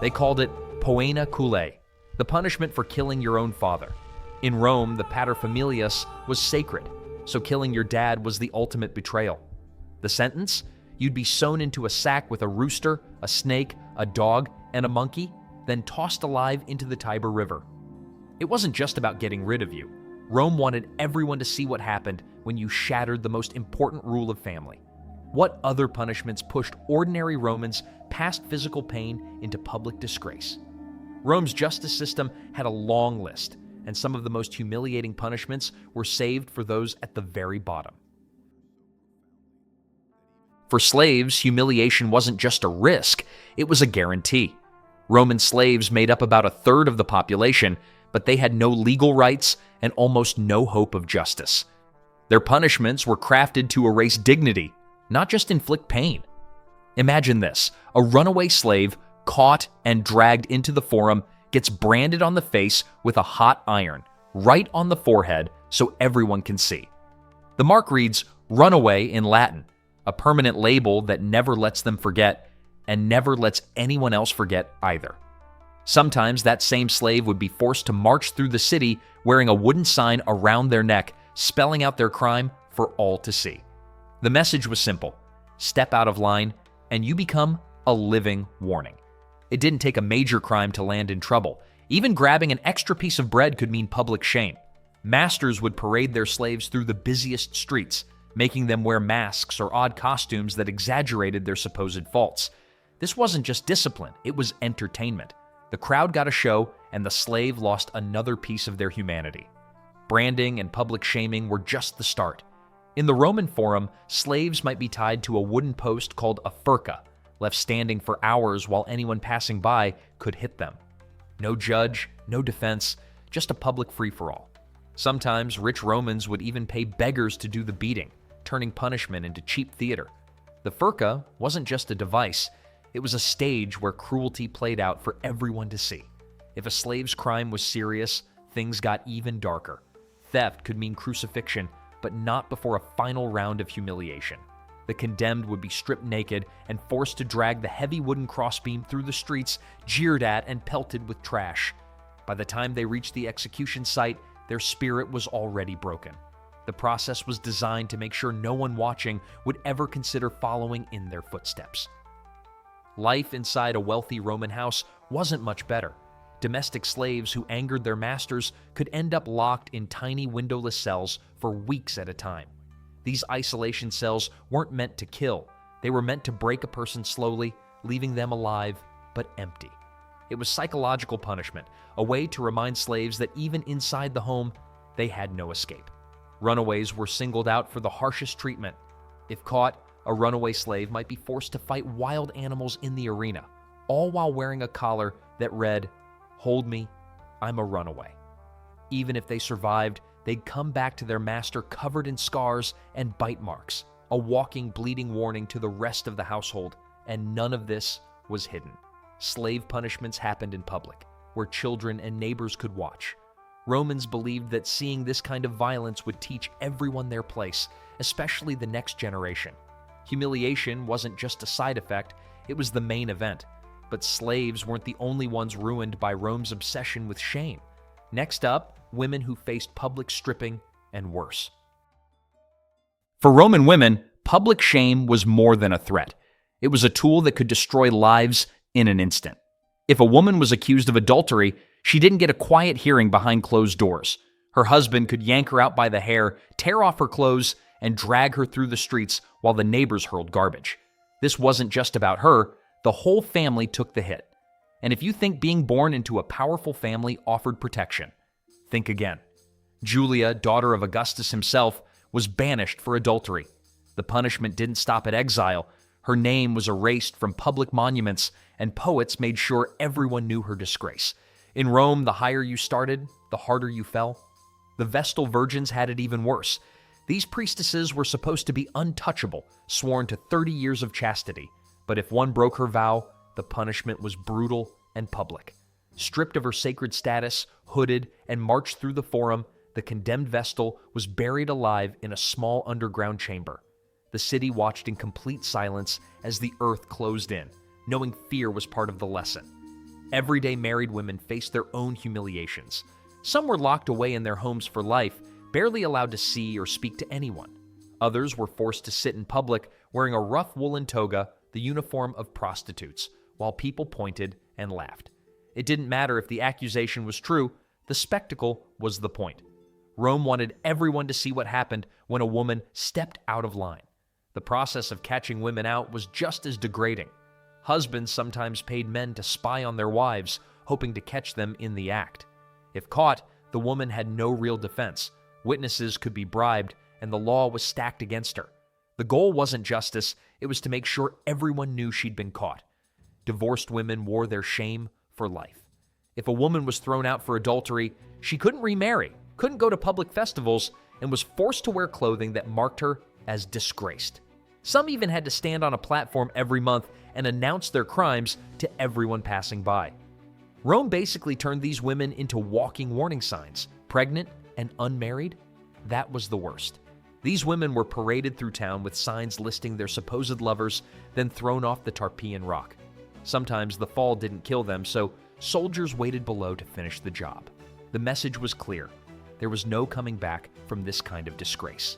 They called it poena culae, the punishment for killing your own father. In Rome, the paterfamilias was sacred, so killing your dad was the ultimate betrayal. The sentence? You'd be sewn into a sack with a rooster, a snake, a dog, and a monkey, then tossed alive into the Tiber River. It wasn't just about getting rid of you. Rome wanted everyone to see what happened when you shattered the most important rule of family. What other punishments pushed ordinary Romans past physical pain into public disgrace? Rome's justice system had a long list, and some of the most humiliating punishments were saved for those at the very bottom. For slaves, humiliation wasn't just a risk, it was a guarantee. Roman slaves made up about a third of the population, but they had no legal rights and almost no hope of justice. Their punishments were crafted to erase dignity, not just inflict pain. Imagine this: a runaway slave caught and dragged into the forum gets branded on the face with a hot iron, right on the forehead so everyone can see. The mark reads "runaway" in Latin, a permanent label that never lets them forget and never lets anyone else forget either. Sometimes that same slave would be forced to march through the city wearing a wooden sign around their neck, spelling out their crime for all to see. The message was simple: step out of line, and you become a living warning. It didn't take a major crime to land in trouble. Even grabbing an extra piece of bread could mean public shame. Masters would parade their slaves through the busiest streets, making them wear masks or odd costumes that exaggerated their supposed faults. This wasn't just discipline, it was entertainment. The crowd got a show, and the slave lost another piece of their humanity. Branding and public shaming were just the start. In the Roman Forum, slaves might be tied to a wooden post called a furca, left standing for hours while anyone passing by could hit them. No judge, no defense, just a public free-for-all. Sometimes rich Romans would even pay beggars to do the beating, turning punishment into cheap theater. The furca wasn't just a device, it was a stage where cruelty played out for everyone to see. If a slave's crime was serious, things got even darker. Theft could mean crucifixion, but not before a final round of humiliation. The condemned would be stripped naked and forced to drag the heavy wooden crossbeam through the streets, jeered at and pelted with trash. By the time they reached the execution site, their spirit was already broken. The process was designed to make sure no one watching would ever consider following in their footsteps. Life inside a wealthy Roman house wasn't much better. Domestic slaves who angered their masters could end up locked in tiny windowless cells for weeks at a time. These isolation cells weren't meant to kill. They were meant to break a person slowly, leaving them alive but empty. It was psychological punishment, a way to remind slaves that even inside the home, they had no escape. Runaways were singled out for the harshest treatment. If caught, a runaway slave might be forced to fight wild animals in the arena, all while wearing a collar that read, "Hold me, I'm a runaway." Even if they survived, they'd come back to their master covered in scars and bite marks, a walking, bleeding warning to the rest of the household, and none of this was hidden. Slave punishments happened in public, where children and neighbors could watch. Romans believed that seeing this kind of violence would teach everyone their place, especially the next generation. Humiliation wasn't just a side effect, it was the main event. But slaves weren't the only ones ruined by Rome's obsession with shame. Next up, women who faced public stripping and worse. For Roman women, public shame was more than a threat. It was a tool that could destroy lives in an instant. If a woman was accused of adultery, she didn't get a quiet hearing behind closed doors. Her husband could yank her out by the hair, tear off her clothes, and drag her through the streets while the neighbors hurled garbage. This wasn't just about her, the whole family took the hit. And if you think being born into a powerful family offered protection, think again. Julia, daughter of Augustus himself, was banished for adultery. The punishment didn't stop at exile. Her name was erased from public monuments, and poets made sure everyone knew her disgrace. In Rome, the higher you started, the harder you fell. The Vestal virgins had it even worse. These priestesses were supposed to be untouchable, sworn to 30 years of chastity. But if one broke her vow, the punishment was brutal and public. Stripped of her sacred status, hooded, and marched through the forum, the condemned Vestal was buried alive in a small underground chamber. The city watched in complete silence as the earth closed in, knowing fear was part of the lesson. Everyday married women faced their own humiliations. Some were locked away in their homes for life, barely allowed to see or speak to anyone. Others were forced to sit in public wearing a rough woolen toga, the uniform of prostitutes, while people pointed and laughed. It didn't matter if the accusation was true, the spectacle was the point. Rome wanted everyone to see what happened when a woman stepped out of line. The process of catching women out was just as degrading. Husbands sometimes paid men to spy on their wives, hoping to catch them in the act. If caught, the woman had no real defense. Witnesses could be bribed, and the law was stacked against her. The goal wasn't justice, it was to make sure everyone knew she'd been caught. Divorced women wore their shame for life. If a woman was thrown out for adultery, she couldn't remarry, couldn't go to public festivals, and was forced to wear clothing that marked her as disgraced. Some even had to stand on a platform every month and announce their crimes to everyone passing by. Rome basically turned these women into walking warning signs. Pregnant and unmarried, that was the worst. These women were paraded through town with signs listing their supposed lovers, then thrown off the Tarpeian Rock. Sometimes the fall didn't kill them, so soldiers waited below to finish the job. The message was clear. There was no coming back from this kind of disgrace.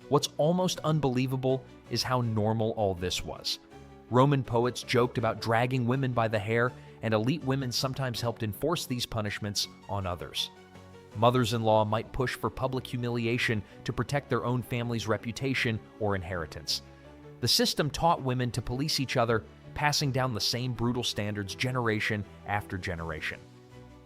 What's almost unbelievable is how normal all this was. Roman poets joked about dragging women by the hair, and elite women sometimes helped enforce these punishments on others. Mothers-in-law might push for public humiliation to protect their own family's reputation or inheritance. The system taught women to police each other, passing down the same brutal standards generation after generation.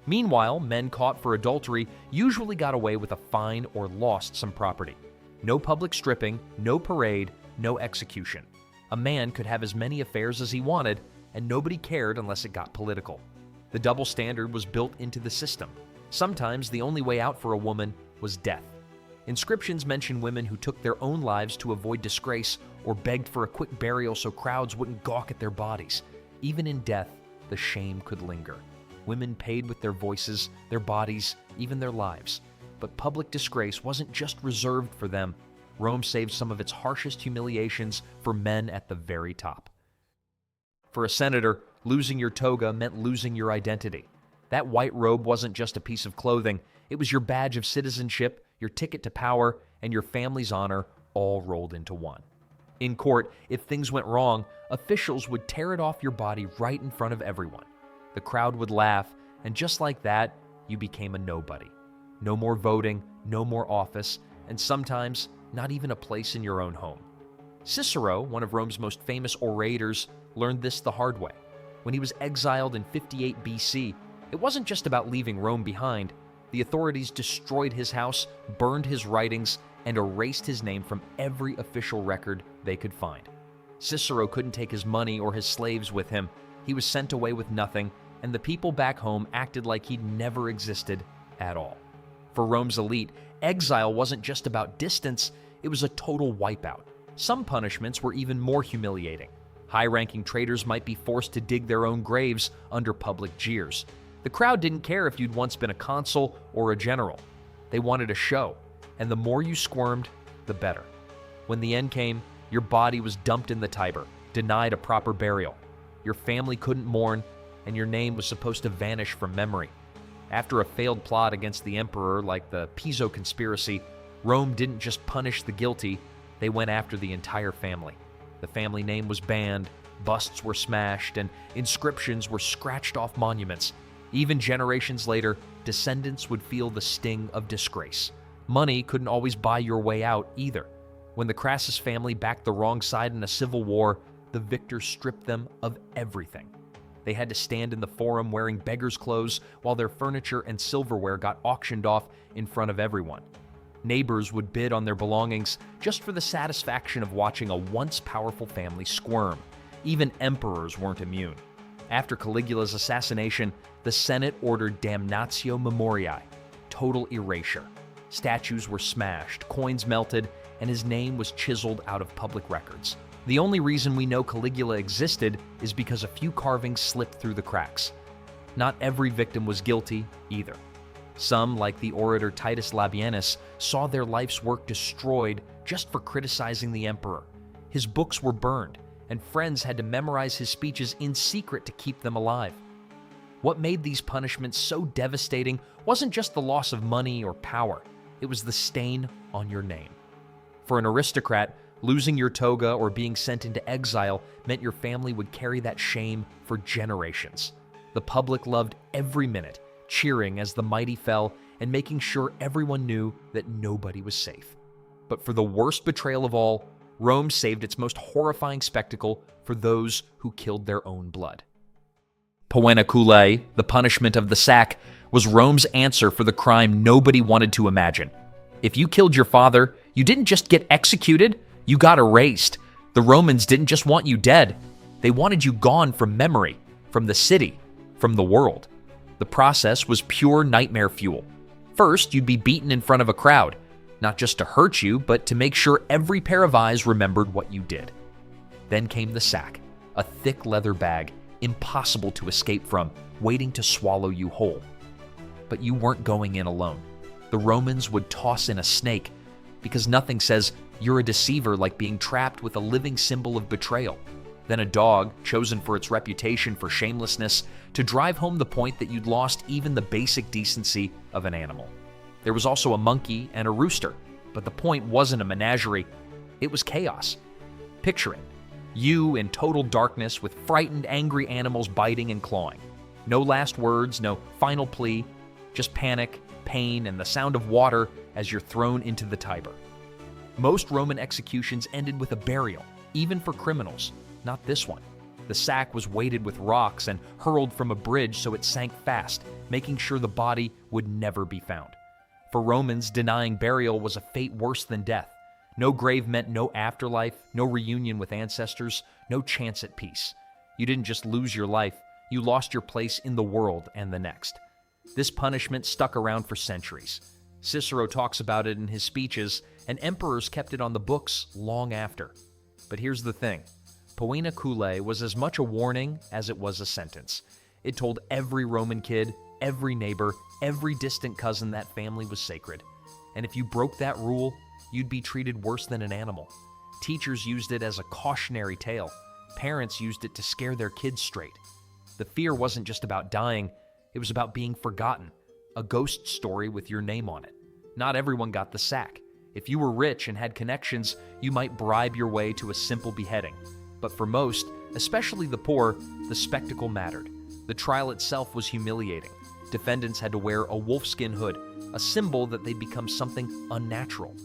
Meanwhile, men caught for adultery usually got away with a fine or lost some property. No public stripping, no parade, no execution. A man could have as many affairs as he wanted, and nobody cared unless it got political. The double standard was built into the system. Sometimes the only way out for a woman was death. Inscriptions mention women who took their own lives to avoid disgrace or begged for a quick burial so crowds wouldn't gawk at their bodies. Even in death, the shame could linger. Women paid with their voices, their bodies, even their lives. But public disgrace wasn't just reserved for them. Rome saved some of its harshest humiliations for men at the very top. For a senator, losing your toga meant losing your identity. That white robe wasn't just a piece of clothing. It was your badge of citizenship, your ticket to power, and your family's honor all rolled into one. In court, if things went wrong, officials would tear it off your body right in front of everyone. The crowd would laugh, and just like that, you became a nobody. No more voting, no more office, and sometimes not even a place in your own home. Cicero, one of Rome's most famous orators, learned this the hard way. When he was exiled in 58 BC, it wasn't just about leaving Rome behind. The authorities destroyed his house, burned his writings, and erased his name from every official record they could find. Cicero couldn't take his money or his slaves with him. He was sent away with nothing, and the people back home acted like he'd never existed at all. For Rome's elite, exile wasn't just about distance, it was a total wipeout. Some punishments were even more humiliating. High-ranking traitors might be forced to dig their own graves under public jeers. The crowd didn't care if you'd once been a consul or a general. They wanted a show, and the more you squirmed, the better. When the end came, your body was dumped in the Tiber, denied a proper burial. Your family couldn't mourn, and your name was supposed to vanish from memory. After a failed plot against the emperor like the Piso conspiracy, Rome didn't just punish the guilty, they went after the entire family. The family name was banned, busts were smashed, and inscriptions were scratched off monuments. Even generations later, descendants would feel the sting of disgrace. Money couldn't always buy your way out either. When the Crassus family backed the wrong side in a civil war, the victors stripped them of everything. They had to stand in the forum wearing beggars' clothes while their furniture and silverware got auctioned off in front of everyone. Neighbors would bid on their belongings just for the satisfaction of watching a once powerful family squirm. Even emperors weren't immune. After Caligula's assassination, the Senate ordered damnatio memoriae, total erasure. Statues were smashed, coins melted, and his name was chiseled out of public records. The only reason we know Caligula existed is because a few carvings slipped through the cracks. Not every victim was guilty either. Some, like the orator Titus Labienus, saw their life's work destroyed just for criticizing the emperor. His books were burned, and friends had to memorize his speeches in secret to keep them alive. What made these punishments so devastating wasn't just the loss of money or power, it was the stain on your name. For an aristocrat, losing your toga or being sent into exile meant your family would carry that shame for generations. The public loved every minute, cheering as the mighty fell and making sure everyone knew that nobody was safe. But for the worst betrayal of all, Rome saved its most horrifying spectacle for those who killed their own blood. Poenaculae, the punishment of the sack, was Rome's answer for the crime nobody wanted to imagine. If you killed your father, you didn't just get executed, you got erased. The Romans didn't just want you dead, they wanted you gone from memory, from the city, from the world. The process was pure nightmare fuel. First, you'd be beaten in front of a crowd, not just to hurt you, but to make sure every pair of eyes remembered what you did. Then came the sack, a thick leather bag, impossible to escape from, waiting to swallow you whole. But you weren't going in alone. The Romans would toss in a snake, because nothing says you're a deceiver like being trapped with a living symbol of betrayal. Then a dog, chosen for its reputation for shamelessness, to drive home the point that you'd lost even the basic decency of an animal. There was also a monkey and a rooster, but the point wasn't a menagerie, it was chaos. Picture it. You in total darkness with frightened, angry animals biting and clawing. No last words, no final plea, just panic, pain, and the sound of water as you're thrown into the Tiber. Most Roman executions ended with a burial, even for criminals. Not this one. The sack was weighted with rocks and hurled from a bridge so it sank fast, making sure the body would never be found. For Romans, denying burial was a fate worse than death. No grave meant no afterlife, no reunion with ancestors, no chance at peace. You didn't just lose your life, you lost your place in the world and the next. This punishment stuck around for centuries. Cicero talks about it in his speeches, and emperors kept it on the books long after. But here's the thing. Poenaculae was as much a warning as it was a sentence. It told every Roman kid, every neighbor, every distant cousin that family was sacred. And if you broke that rule, you'd be treated worse than an animal. Teachers used it as a cautionary tale. Parents used it to scare their kids straight. The fear wasn't just about dying, it was about being forgotten, a ghost story with your name on it. Not everyone got the sack. If you were rich and had connections, you might bribe your way to a simple beheading. But for most, especially the poor, the spectacle mattered. The trial itself was humiliating. Defendants had to wear a wolfskin hood, a symbol that they'd become something unnatural.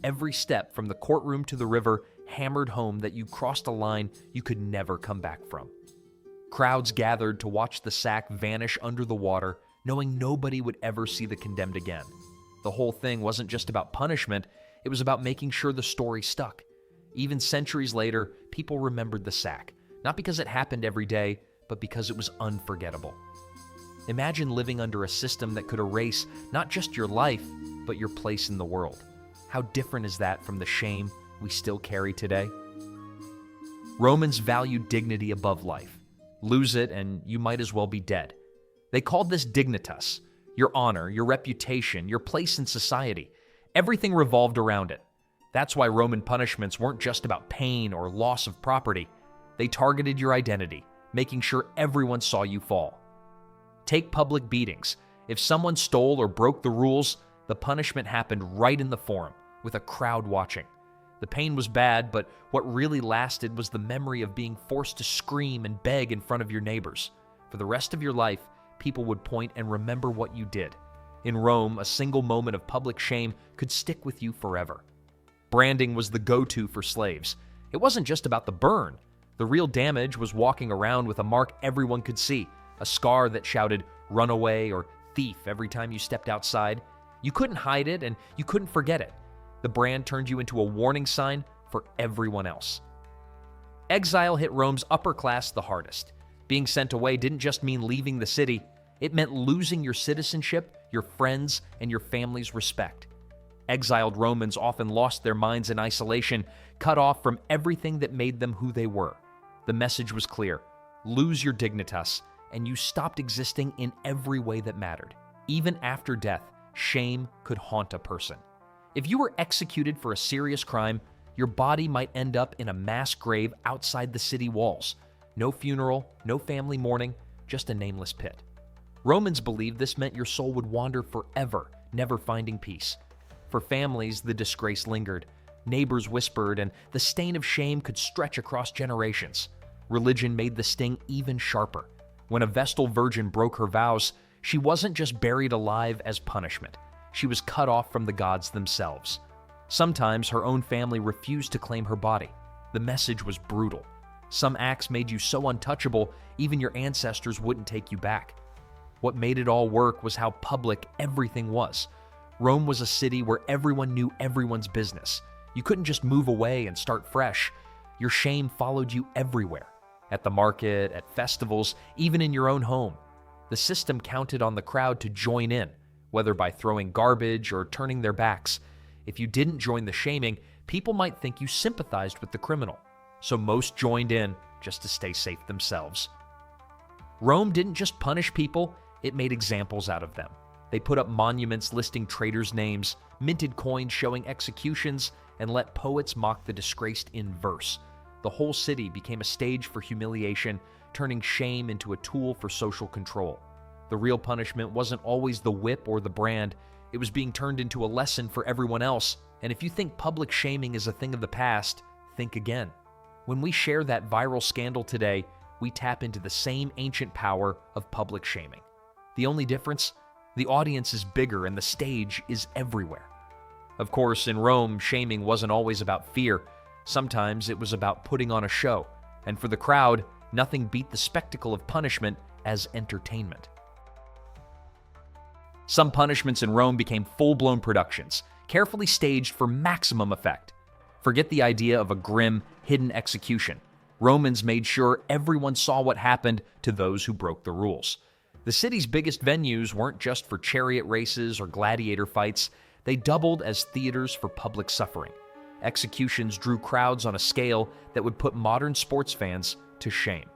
Every step from the courtroom to the river hammered home that you crossed a line you could never come back from. Crowds gathered to watch the sack vanish under the water, knowing nobody would ever see the condemned again. The whole thing wasn't just about punishment, it was about making sure the story stuck. Even centuries later, people remembered the sack, not because it happened every day, but because it was unforgettable. Imagine living under a system that could erase not just your life, but your place in the world. How different is that from the shame we still carry today? Romans valued dignity above life. Lose it and you might as well be dead. They called this dignitas, your honor, your reputation, your place in society. Everything revolved around it. That's why Roman punishments weren't just about pain or loss of property. They targeted your identity, making sure everyone saw you fall. Take public beatings. If someone stole or broke the rules, the punishment happened right in the forum, with a crowd watching. The pain was bad, but what really lasted was the memory of being forced to scream and beg in front of your neighbors. For the rest of your life, people would point and remember what you did. In Rome, a single moment of public shame could stick with you forever. Branding was the go-to for slaves. It wasn't just about the burn. The real damage was walking around with a mark everyone could see, a scar that shouted "runaway" or "thief" every time you stepped outside. You couldn't hide it and you couldn't forget it. The brand turned you into a warning sign for everyone else. Exile hit Rome's upper class the hardest. Being sent away didn't just mean leaving the city, it meant losing your citizenship, your friends, and your family's respect. Exiled Romans often lost their minds in isolation, cut off from everything that made them who they were. The message was clear: lose your dignitas, and you stopped existing in every way that mattered. Even after death, shame could haunt a person. If you were executed for a serious crime, your body might end up in a mass grave outside the city walls. No funeral, no family mourning, just a nameless pit. Romans believed this meant your soul would wander forever, never finding peace. For families, the disgrace lingered. Neighbors whispered, and the stain of shame could stretch across generations. Religion made the sting even sharper. When a Vestal virgin broke her vows, she wasn't just buried alive as punishment. She was cut off from the gods themselves. Sometimes her own family refused to claim her body. The message was brutal. Some acts made you so untouchable, even your ancestors wouldn't take you back. What made it all work was how public everything was. Rome was a city where everyone knew everyone's business. You couldn't just move away and start fresh. Your shame followed you everywhere. At the market, at festivals, even in your own home. The system counted on the crowd to join in, whether by throwing garbage or turning their backs. If you didn't join the shaming, people might think you sympathized with the criminal. So most joined in just to stay safe themselves. Rome didn't just punish people, it made examples out of them. They put up monuments listing traitors' names, minted coins showing executions, and let poets mock the disgraced in verse. The whole city became a stage for humiliation, turning shame into a tool for social control. The real punishment wasn't always the whip or the brand, it was being turned into a lesson for everyone else. And if you think public shaming is a thing of the past, think again. When we share that viral scandal today, we tap into the same ancient power of public shaming. The only difference? The audience is bigger and the stage is everywhere. Of course, in Rome, shaming wasn't always about fear. Sometimes it was about putting on a show. And for the crowd, nothing beat the spectacle of punishment as entertainment. Some punishments in Rome became full-blown productions, carefully staged for maximum effect. Forget the idea of a grim, hidden execution. Romans made sure everyone saw what happened to those who broke the rules. The city's biggest venues weren't just for chariot races or gladiator fights, they doubled as theaters for public suffering. Executions drew crowds on a scale that would put modern sports fans to shame.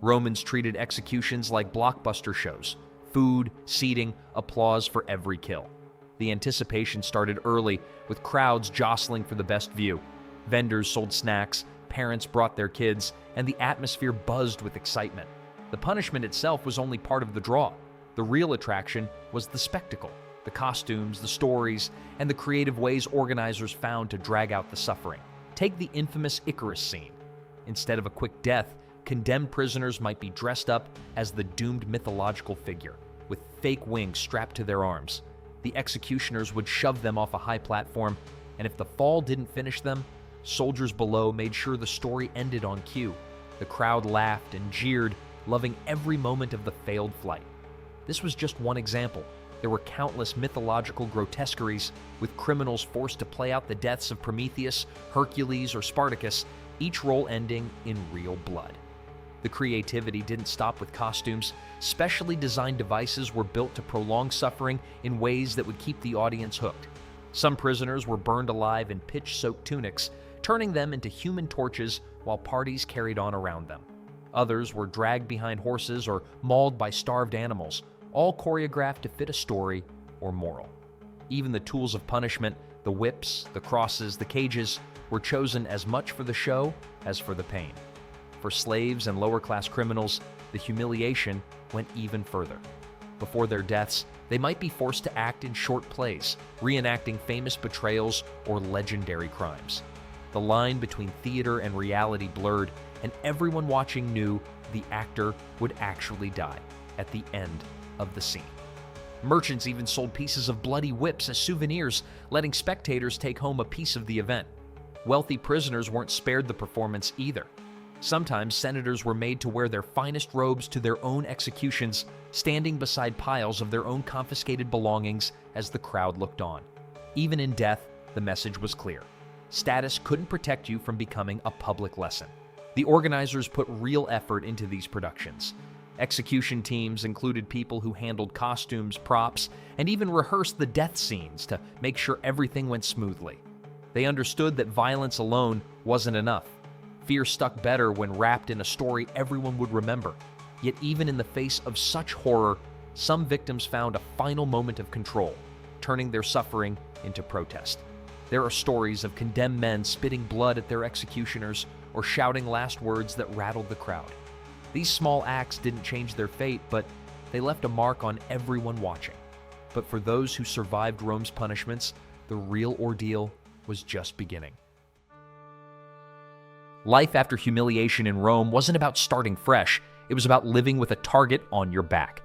Romans treated executions like blockbuster shows. Food, seating, applause for every kill. The anticipation started early, with crowds jostling for the best view. Vendors sold snacks, parents brought their kids, and the atmosphere buzzed with excitement. The punishment itself was only part of the draw. The real attraction was the spectacle, the costumes, the stories, and the creative ways organizers found to drag out the suffering. Take the infamous Icarus scene. Instead of a quick death, condemned prisoners might be dressed up as the doomed mythological figure, with fake wings strapped to their arms. The executioners would shove them off a high platform, and if the fall didn't finish them, soldiers below made sure the story ended on cue. The crowd laughed and jeered, loving every moment of the failed flight. This was just one example. There were countless mythological grotesqueries, with criminals forced to play out the deaths of Prometheus, Hercules, or Spartacus, each role ending in real blood. The creativity didn't stop with costumes. Specially designed devices were built to prolong suffering in ways that would keep the audience hooked. Some prisoners were burned alive in pitch-soaked tunics, turning them into human torches while parties carried on around them. Others were dragged behind horses or mauled by starved animals, all choreographed to fit a story or moral. Even the tools of punishment, the whips, the crosses, the cages, were chosen as much for the show as for the pain. For slaves and lower-class criminals, the humiliation went even further. Before their deaths, they might be forced to act in short plays, reenacting famous betrayals or legendary crimes. The line between theater and reality blurred, and everyone watching knew the actor would actually die at the end of the scene. Merchants even sold pieces of bloody whips as souvenirs, letting spectators take home a piece of the event. Wealthy prisoners weren't spared the performance either. Sometimes senators were made to wear their finest robes to their own executions, standing beside piles of their own confiscated belongings as the crowd looked on. Even in death, the message was clear. Status couldn't protect you from becoming a public lesson. The organizers put real effort into these productions. Execution teams included people who handled costumes, props, and even rehearsed the death scenes to make sure everything went smoothly. They understood that violence alone wasn't enough. Fear stuck better when wrapped in a story everyone would remember. Yet even in the face of such horror, some victims found a final moment of control, turning their suffering into protest. There are stories of condemned men spitting blood at their executioners or shouting last words that rattled the crowd. These small acts didn't change their fate, but They left a mark on everyone watching. But for those who survived Rome's punishments, the real ordeal was just beginning. Life after humiliation in Rome wasn't about starting fresh. It was about living with a target on your back.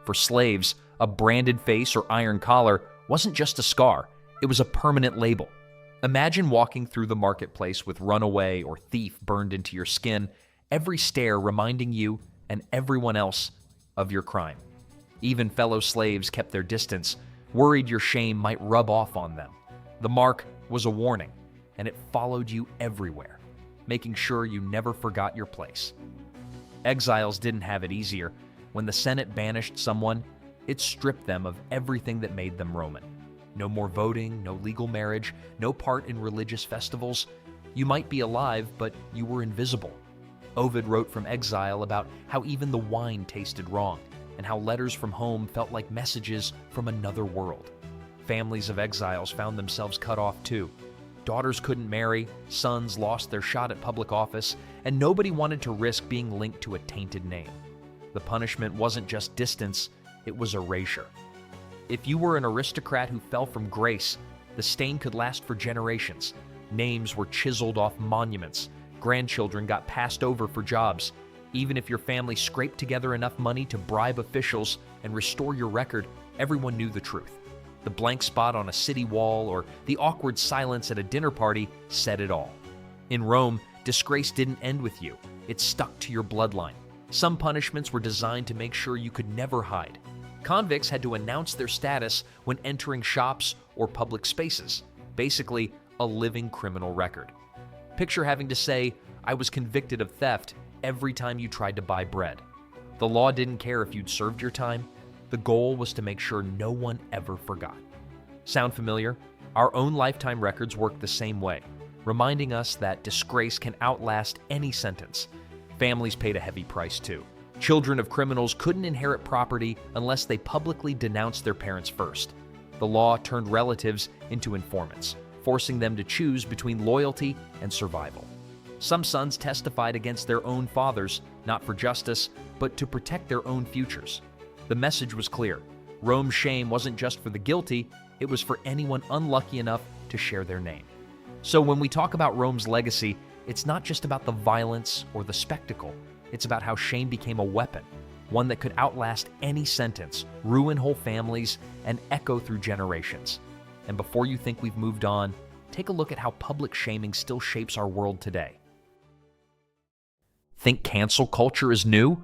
For slaves, a branded face or iron collar wasn't just a scar. It was a permanent label. Imagine walking through the marketplace with runaway or thief burned into your skin, every stare reminding you and everyone else of your crime. Even fellow slaves kept their distance, worried your shame might rub off on them. The mark was a warning, and it followed you everywhere, making sure you never forgot your place. Exiles didn't have it easier. When the Senate banished someone, it stripped them of everything that made them Roman. No more voting, no legal marriage, no part in religious festivals. You might be alive, but you were invisible. Ovid wrote from exile about how even the wine tasted wrong, and how letters from home felt like messages from another world. Families of exiles found themselves cut off too. Daughters couldn't marry, sons lost their shot at public office, and nobody wanted to risk being linked to a tainted name. The punishment wasn't just distance, it was erasure. If you were an aristocrat who fell from grace, the stain could last for generations. Names were chiseled off monuments. Grandchildren got passed over for jobs. Even if your family scraped together enough money to bribe officials and restore your record, everyone knew the truth. The blank spot on a city wall or the awkward silence at a dinner party said it all. In Rome, disgrace didn't end with you. It stuck to your bloodline. Some punishments were designed to make sure you could never hide. Convicts had to announce their status when entering shops or public spaces. Basically, a living criminal record. Picture having to say, "I was convicted of theft," every time you tried to buy bread. The law didn't care if you'd served your time. The goal was to make sure no one ever forgot. Sound familiar? Our own lifetime records work the same way, reminding us that disgrace can outlast any sentence. Families paid a heavy price too. Children of criminals couldn't inherit property unless they publicly denounced their parents first. The law turned relatives into informants, forcing them to choose between loyalty and survival. Some sons testified against their own fathers, not for justice, but to protect their own futures. The message was clear. Rome's shame wasn't just for the guilty, it was for anyone unlucky enough to share their name. So when we talk about Rome's legacy, it's not just about the violence or the spectacle. It's about how shame became a weapon, one that could outlast any sentence, ruin whole families, and echo through generations. And before you think we've moved on, take a look at how public shaming still shapes our world today. Think cancel culture is new?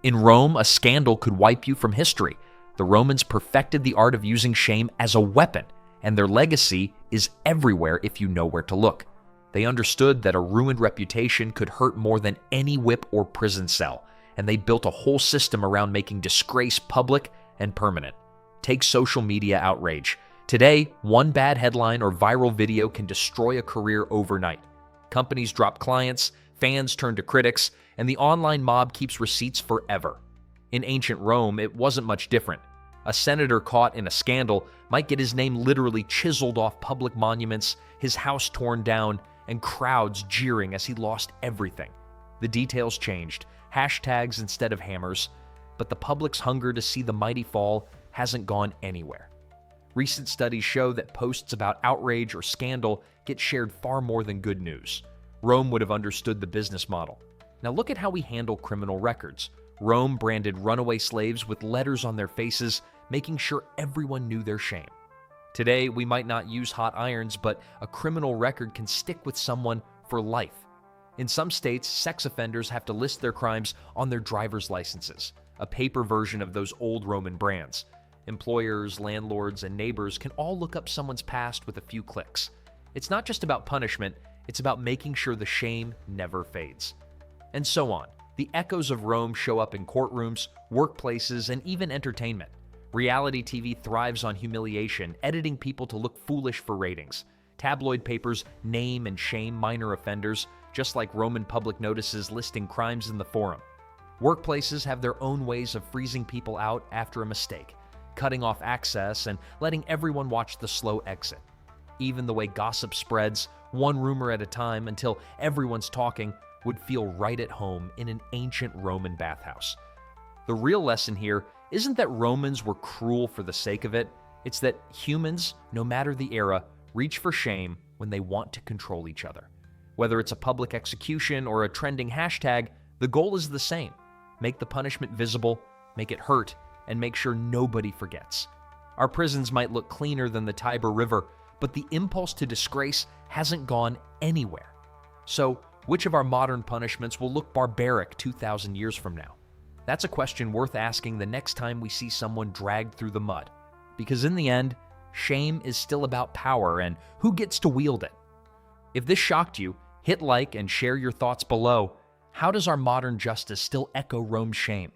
In Rome, a scandal could wipe you from history. The Romans perfected the art of using shame as a weapon, and their legacy is everywhere if you know where to look. They understood that a ruined reputation could hurt more than any whip or prison cell, and they built a whole system around making disgrace public and permanent. Take social media outrage. Today, one bad headline or viral video can destroy a career overnight. Companies drop clients, fans turn to critics, and the online mob keeps receipts forever. In ancient Rome, it wasn't much different. A senator caught in a scandal might get his name literally chiseled off public monuments, his house torn down, and crowds jeering as he lost everything. The details changed, hashtags instead of hammers, but the public's hunger to see the mighty fall hasn't gone anywhere. Recent studies show that posts about outrage or scandal get shared far more than good news. Rome would have understood the business model. Now look at how we handle criminal records. Rome branded runaway slaves with letters on their faces, making sure everyone knew their shame. Today, we might not use hot irons, but a criminal record can stick with someone for life. In some states, sex offenders have to list their crimes on their driver's licenses, a paper version of those old Roman brands. Employers, landlords, and neighbors can all look up someone's past with a few clicks. It's not just about punishment, it's about making sure the shame never fades. And so on. The echoes of Rome show up in courtrooms, workplaces, and even entertainment. Reality TV thrives on humiliation, editing people to look foolish for ratings. Tabloid papers name and shame minor offenders, just like Roman public notices listing crimes in the forum. Workplaces have their own ways of freezing people out after a mistake, cutting off access and letting everyone watch the slow exit. Even the way gossip spreads, one rumor at a time until everyone's talking, would feel right at home in an ancient Roman bathhouse. The real lesson here isn't that Romans were cruel for the sake of it. It's that humans, no matter the era, reach for shame when they want to control each other. Whether it's a public execution or a trending hashtag, the goal is the same. Make the punishment visible, make it hurt, and make sure nobody forgets. Our prisons might look cleaner than the Tiber River, but the impulse to disgrace hasn't gone anywhere. So, which of our modern punishments will look barbaric 2,000 years from now? That's a question worth asking the next time we see someone dragged through the mud. Because in the end, shame is still about power and who gets to wield it. If this shocked you, hit like and share your thoughts below. How does our modern justice still echo Rome's shame?